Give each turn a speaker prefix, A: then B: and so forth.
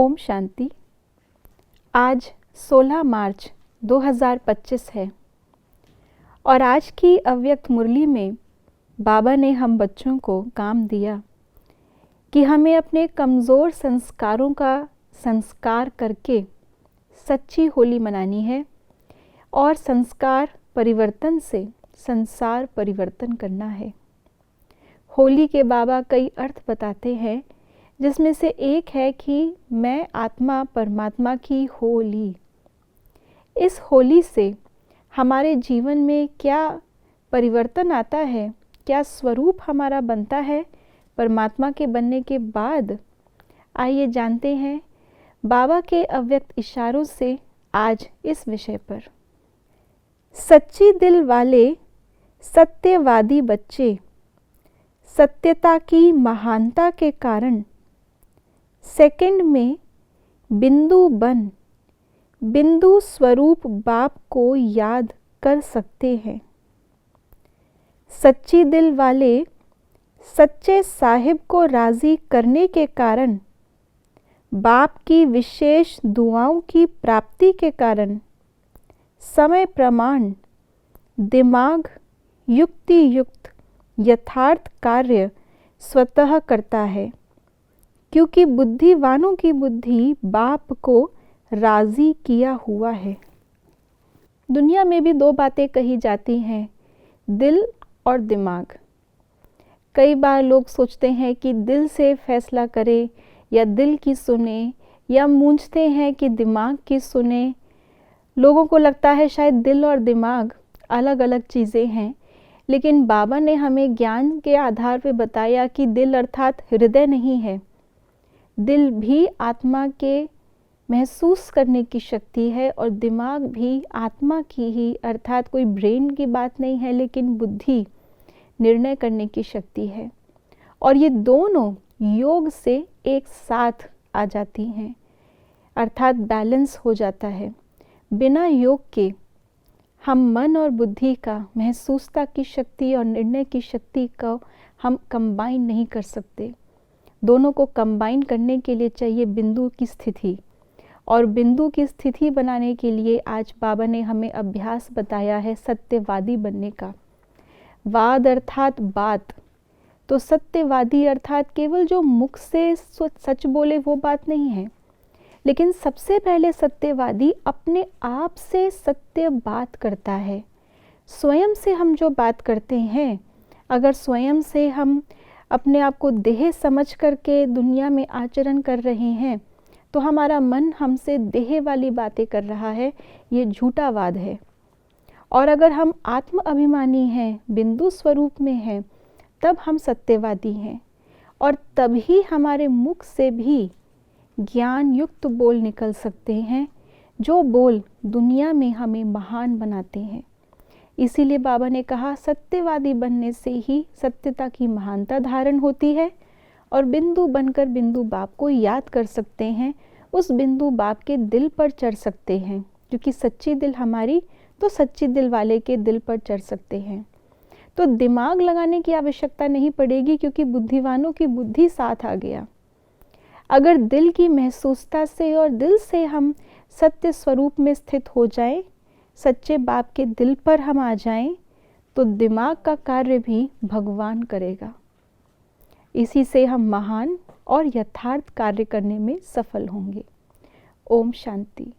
A: ओम शांति। आज 16 मार्च 2025 है और आज की अव्यक्त मुरली में बाबा ने हम बच्चों को काम दिया कि हमें अपने कमज़ोर संस्कारों का संस्कार करके सच्ची होली मनानी है और संस्कार परिवर्तन से संसार परिवर्तन करना है। होली के बाबा कई अर्थ बताते हैं, जिसमें से एक है कि मैं आत्मा परमात्मा की होली। इस होली से हमारे जीवन में क्या परिवर्तन आता है, क्या स्वरूप हमारा बनता है परमात्मा के बनने के बाद, आइए जानते हैं बाबा के अव्यक्त इशारों से आज इस विषय पर। सच्ची दिल वाले सत्यवादी बच्चे सत्यता की महानता के कारण सेकंड में बिंदु स्वरूप बाप को याद कर सकते हैं। सच्ची दिल वाले सच्चे साहिब को राज़ी करने के कारण बाप की विशेष दुआओं की प्राप्ति के कारण समय प्रमाण दिमाग युक्ति युक्त यथार्थ कार्य स्वतः करता है, क्योंकि बुद्धिवानों की बुद्धि बाप को राज़ी किया हुआ है। दुनिया में भी दो बातें कही जाती हैं, दिल और दिमाग। कई बार लोग सोचते हैं कि दिल से फैसला करें या दिल की सुने, या मूंझते हैं कि दिमाग की सुने। लोगों को लगता है शायद दिल और दिमाग अलग अलग चीज़ें हैं, लेकिन बाबा ने हमें ज्ञान के आधार पर बताया कि दिल अर्थात हृदय नहीं है। दिल भी आत्मा के महसूस करने की शक्ति है और दिमाग भी आत्मा की ही, अर्थात कोई ब्रेन की बात नहीं है, लेकिन बुद्धि निर्णय करने की शक्ति है। और ये दोनों योग से एक साथ आ जाती हैं, अर्थात बैलेंस हो जाता है। बिना योग के हम मन और बुद्धि का, महसूसता की शक्ति और निर्णय की शक्ति को हम कंबाइन नहीं कर सकते। दोनों को कंबाइन करने के लिए चाहिए बिंदु की स्थिति, और बिंदु की स्थिति बनाने के लिए आज बाबा ने हमें अभ्यास बताया है सत्यवादी बनने का। वाद अर्थात बात, तो सत्यवादी अर्थात केवल जो मुख से सच बोले वो बात नहीं है, लेकिन सबसे पहले सत्यवादी अपने आप से सत्य बात करता है। स्वयं से हम जो बात करते हैं, अगर स्वयं से हम अपने आप को देह समझ करके दुनिया में आचरण कर रहे हैं, तो हमारा मन हमसे देह वाली बातें कर रहा है, ये झूठा वाद है। और अगर हम आत्म अभिमानी हैं, बिंदु स्वरूप में हैं, तब हम सत्यवादी हैं, और तभी हमारे मुख से भी ज्ञान युक्त बोल निकल सकते हैं, जो बोल दुनिया में हमें महान बनाते हैं। इसीलिए बाबा ने कहा सत्यवादी बनने से ही सत्यता की महानता धारण होती है, और बिंदु बनकर बिंदु बाप को याद कर सकते हैं, उस बिंदु बाप के दिल पर चढ़ सकते हैं, क्योंकि सच्ची दिल हमारी, तो सच्ची दिल वाले के दिल पर चढ़ सकते हैं। तो दिमाग लगाने की आवश्यकता नहीं पड़ेगी, क्योंकि बुद्धिवानों की बुद्धि साथ आ गया। अगर दिल की महसूसता से और दिल से हम सत्य स्वरूप में स्थित हो जाएं, सच्चे बाप के दिल पर हम आ जाएं, तो दिमाग का कार्य भी भगवान करेगा। इसी से हम महान और यथार्थ कार्य करने में सफल होंगे। ओम शांति।